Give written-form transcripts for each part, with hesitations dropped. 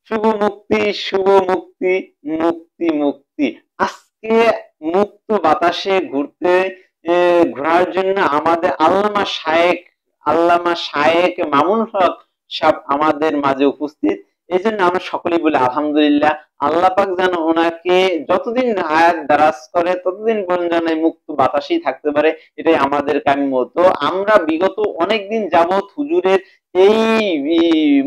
শুভ মুক্তি, শুভ মুক্তি, মুক্তি মুক্তি। আজকে মুক্ত বাতাসে ঘোরার জন্য আমাদের আল্লামা শায়েক মামুনুল হক সাহেব আমাদের মাঝে উপস্থিত। এই জন্য আমরা সকলেই বলি আলহামদুলিল্লাহ। আল্লাহ পাক যেন ওনাকে যতদিন হায়াত দারাজ করে ততদিন পর্যন্ত যেন এই মুক্ত বাতাসেই থাকতে পারে, এটাই আমাদের কাম্য। তো আমরা বিগত অনেকদিন যাবৎ হুজুরের এই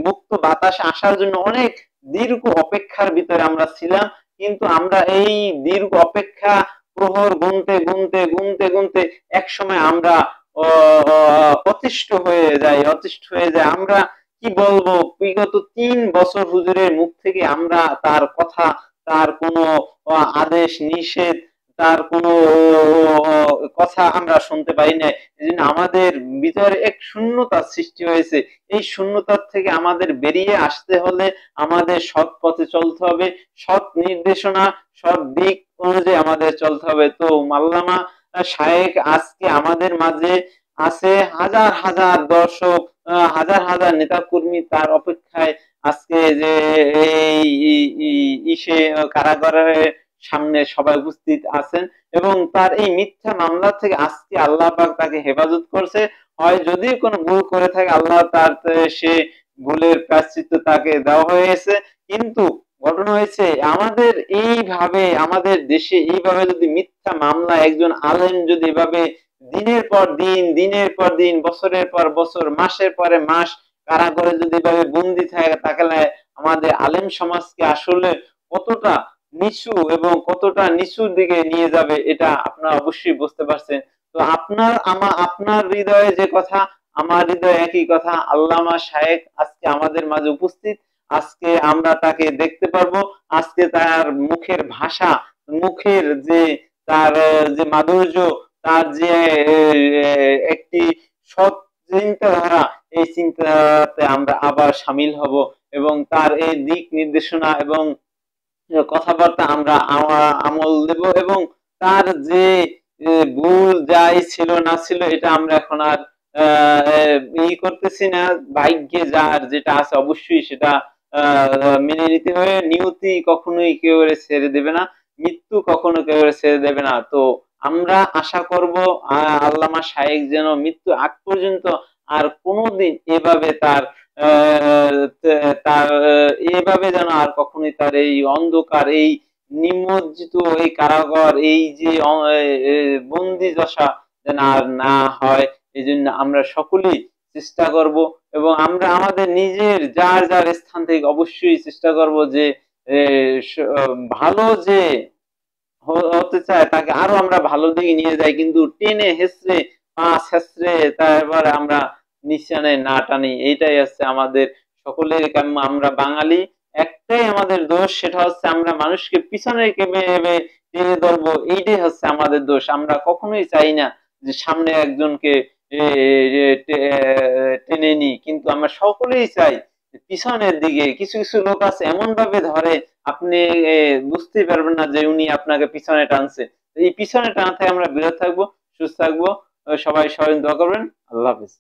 মুক্ত বাতাস আসার জন্য অনেক দীর্ঘ অপেক্ষার ভিতরে আমরা ছিলাম, কিন্তু আমরা এই দীর্ঘ অপেক্ষা প্রহর গুনতে এক সময় আমরা অতিষ্ঠ হয়ে যায়। আমরা কি বলবো, বিগত 3 বছর হুজুরের মুখ থেকে আমরা তার কথা, তার কোনো আদেশ নিষেধ, তার কোনো কথা আমরা শুনতে পাই না। এই জন্য আমাদের ভিতরে এক শূন্যতার সৃষ্টি হয়েছে। এই শূন্যতার থেকে আমাদের বেরিয়ে আসতে হলে আমাদের সৎ পথে চলতে হবে, সৎ নির্দেশনা, সৎ দিক অনুযায়ী আমাদের চলতে হবে। তো আল্লামা শায়েখ আজকে আমাদের মাঝে আছে, হাজার হাজার দর্শক, হাজার হাজার নেতা কর্মী তার অপেক্ষায় আজকে যে এই ইসে কারাগারের সামনে সবাই উপস্থিত আছেন, এবং তার এই মিথ্যা মামলা থেকে আজকে আল্লাহ পাক তাকে হেফাজত করছে। হয় যদি কোনো ভুল করে থাকে আল্লাহ তার সে ভুলের প্রায়শ্চিত্ত তাকে দেওয়া হয়েছে। কিন্তু ঘটনা হয়েছে আমাদের এইভাবে, আমাদের দেশে এইভাবে যদি মিথ্যা মামলা একজন আলেম যদি এভাবে দিনের পর দিন বছরের পর বছর মাসের পরে মাস কারাগারে যদি এভাবে বন্দি থাকে, তাহলে আমাদের আলেম সমাজকে আসলে কতটা নিচু এবং কতটা নিচুর দিকে নিয়ে যাবে এটা আপনারা অবশ্যই বুঝতে পারছেন। তো আপনার হৃদয়ে যে কথা, আমার হৃদয়ে একই কথা। আল্লামা শায়েখ আজকে আমাদের মাঝে উপস্থিত। আজকে আমরা তাকে দেখতে পারবো। আজকে তার মুখের ভাষা, মুখের যে তার যে মাধুর্য, তার যে একটি সৎ চিন্তাধারা, এই চিন্তাধারাতে আমরা আবার সামিল হব, এবং তার এই দিক নির্দেশনা এবং কথাবার্তা আমরা আমল দেব, এবং তার যে ভুল যাই ছিল না ছিল এটা আমরা এখন আর করতেছি না। ভাগ্যে যার যেটা আছে অবশ্যই সেটা মেনে নিতে হবে। নিয়তি কখনোই কেউ ছেড়ে দেবে না, মৃত্যু কখনো কেউ ছেড়ে দেবে না। তো আমরা আশা করব আল্লামা শায়েখ যেন মৃত্যু আগ পর্যন্ত আর কোনোদিন এভাবে তার এভাবে যেন আর কখনোই তার এই অন্ধকার, এই নিমজ্জিত এই কারাগার, এই যে বন্দি দশা যেন আর না হয়। এই জন্য আমরা সকলেই চেষ্টা করব, এবং আমরা আমাদের নিজের যার যার স্থান থেকে অবশ্যই চেষ্টা করব যে ভালো যে হতে চায় তাকে আরো আমরা ভালো দিকে নিয়ে যাই, কিন্তু টেনে হেসড়ে তারপরে আমরা নিশানে না টানি। এইটাই হচ্ছে আমাদের সকলের কাম্য। আমরা বাঙালি, একটাই আমাদের দোষ, সেটা হচ্ছে আমরা মানুষকে পিছনে টেনে ধরবো, এইটাই হচ্ছে আমাদের দোষ। আমরা কখনোই চাই না যে সামনে একজনকে টেনে নি, কিন্তু আমরা সকলেই চাই পিছনের দিকে। কিছু কিছু লোক আছে এমন ভাবে ধরে আপনি বুঝতেই পারবেন না যে উনি আপনাকে পিছনে টানছে। এই পিছনে টানা থেকে আমরা বিরত থাকবো, সুস্থ থাকবো। সবাই সবাই দোয়া করবেন। আল্লাহ হাফিজ।